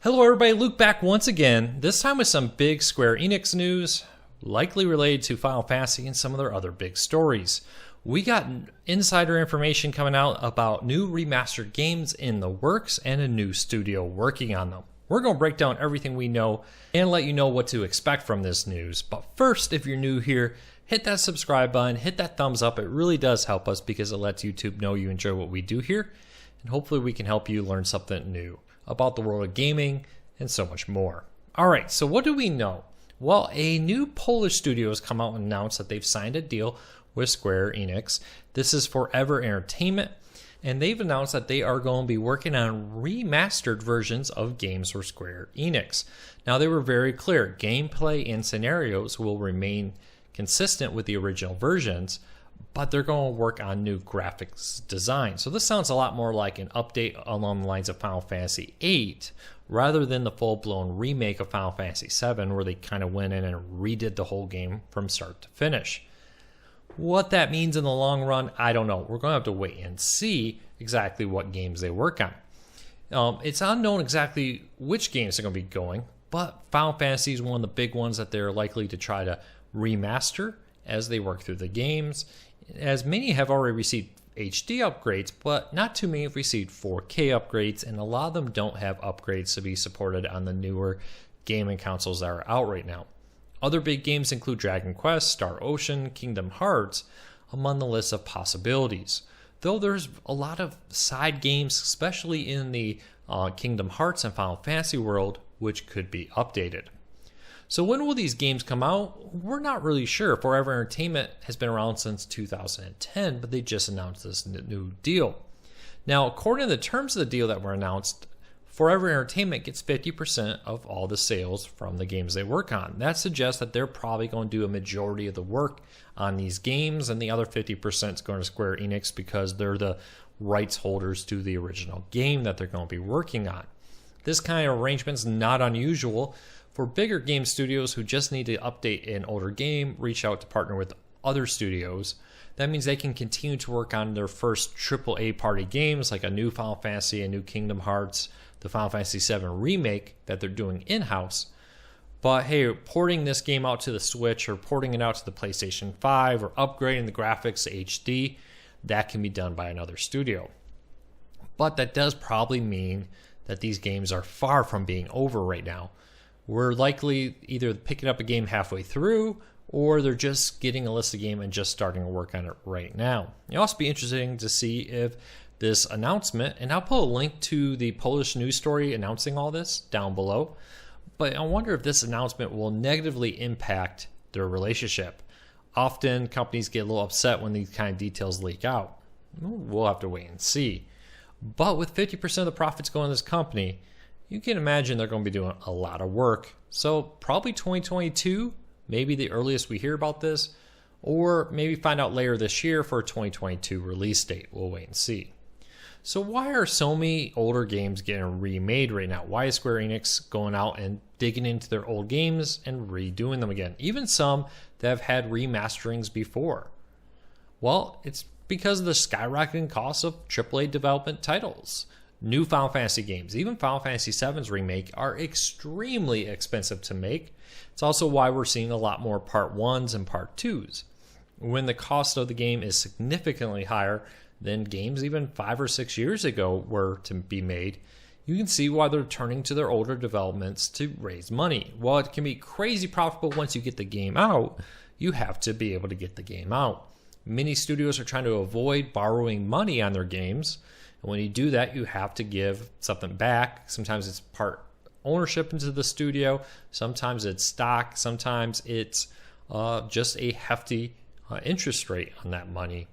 Hello everybody, Luke back once again, this time with some big Square Enix news, likely related to Final Fantasy and some of their other big stories. We got insider information coming out about new remastered games in the works and a new studio working on them. We're going to break down everything we know and let you know what to expect from this news. But first, if you're new here, hit that subscribe button, hit that thumbs up. It really does help us because it lets YouTube know you enjoy what we do here. And hopefully we can help you learn something new about the world of gaming and so much more. Alright, so what do we know? Well, a new Polish studio has come out and announced that they've signed a deal with Square Enix. This is Forever Entertainment, and they've announced that they are going to be working on remastered versions of games for Square Enix. Now, they were very clear. Gameplay and scenarios will remain consistent with the original versions, but they're going to work on new graphics design. So this sounds a lot more like an update along the lines of Final Fantasy VIII, rather than the full-blown remake of Final Fantasy VII, where they kind of went in and redid the whole game from start to finish. What that means in the long run, I don't know. We're going to have to wait and see exactly what games they work on. It's unknown exactly which games are going to be going, but Final Fantasy is one of the big ones that they're likely to try to remaster as they work through the games, as many have already received HD upgrades, but not too many have received 4K upgrades, and a lot of them don't have upgrades to be supported on the newer gaming consoles that are out right now. Other big games include Dragon Quest, Star Ocean, Kingdom Hearts, among the list of possibilities. Though there's a lot of side games, especially in the Kingdom Hearts and Final Fantasy world, which could be updated. So when will these games come out? We're not really sure. Forever Entertainment has been around since 2010, but they just announced this new deal. Now, according to the terms of the deal that were announced, Forever Entertainment gets 50% of all the sales from the games they work on. That suggests that they're probably going to do a majority of the work on these games, and the other 50% is going to Square Enix because they're the rights holders to the original game that they're going to be working on. This kind of arrangement is not unusual. For bigger game studios who just need to update an older game, reach out to partner with other studios. That means they can continue to work on their first AAA party games like a new Final Fantasy, a new Kingdom Hearts, the Final Fantasy VII remake that they're doing in-house. But hey, porting this game out to the Switch or porting it out to the PlayStation 5 or upgrading the graphics to HD, that can be done by another studio. But that does probably mean that these games are far from being over right now. We're likely either picking up a game halfway through, or they're just getting a list of game and just starting to work on it right now. It'll also be interesting to see if this announcement, and I'll put a link to the Polish news story announcing all this down below, but I wonder if this announcement will negatively impact their relationship. Often companies get a little upset when these kind of details leak out. We'll have to wait and see. But with 50% of the profits going to this company, you can imagine they're going to be doing a lot of work. So probably 2022, maybe the earliest we hear about this, or maybe find out later this year for a 2022 release date. We'll wait and see. So why are so many older games getting remade right now? Why is Square Enix going out and digging into their old games and redoing them again? Even some that have had remasterings before. Well, it's because of the skyrocketing costs of AAA development titles. New Final Fantasy games, even Final Fantasy VII's remake, are extremely expensive to make. It's also why we're seeing a lot more Part 1s and Part 2s. When the cost of the game is significantly higher than games even 5 or 6 years ago were to be made, you can see why they're turning to their older developments to raise money. While it can be crazy profitable once you get the game out, you have to be able to get the game out. Many studios are trying to avoid borrowing money on their games. And when you do that, you have to give something back. Sometimes it's part ownership into the studio. Sometimes it's stock. Sometimes it's just a hefty interest rate on that money.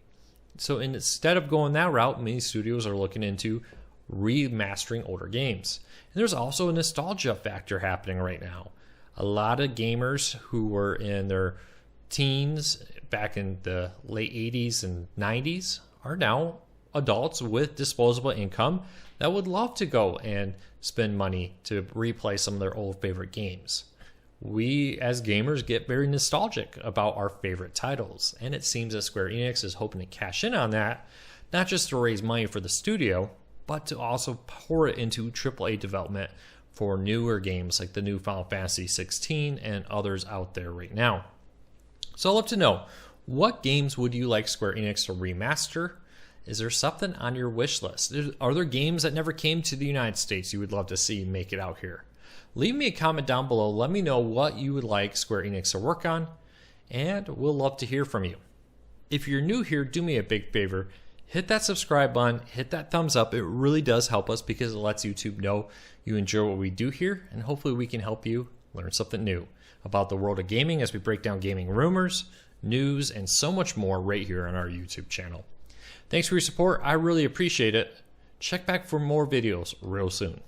So instead of going that route, many studios are looking into remastering older games. And there's also a nostalgia factor happening right now. A lot of gamers who were in their teens back in the late 80s and 90s are now adults with disposable income that would love to go and spend money to replay some of their old favorite games. We as gamers get very nostalgic about our favorite titles, and it seems that Square Enix is hoping to cash in on that, not just to raise money for the studio, but to also pour it into AAA development for newer games like the new Final Fantasy 16 and others out there right now. So I'd love to know, what games would you like Square Enix to remaster? Is there something on your wish list? Are there games that never came to the United States you would love to see make it out here? Leave me a comment down below. Let me know what you would like Square Enix to work on, and we'll love to hear from you. If you're new here, do me a big favor. Hit that subscribe button, hit that thumbs up. It really does help us because it lets YouTube know you enjoy what we do here, and hopefully we can help you learn something new about the world of gaming as we break down gaming rumors, news, and so much more right here on our YouTube channel. Thanks for your support. I really appreciate it. Check back for more videos real soon.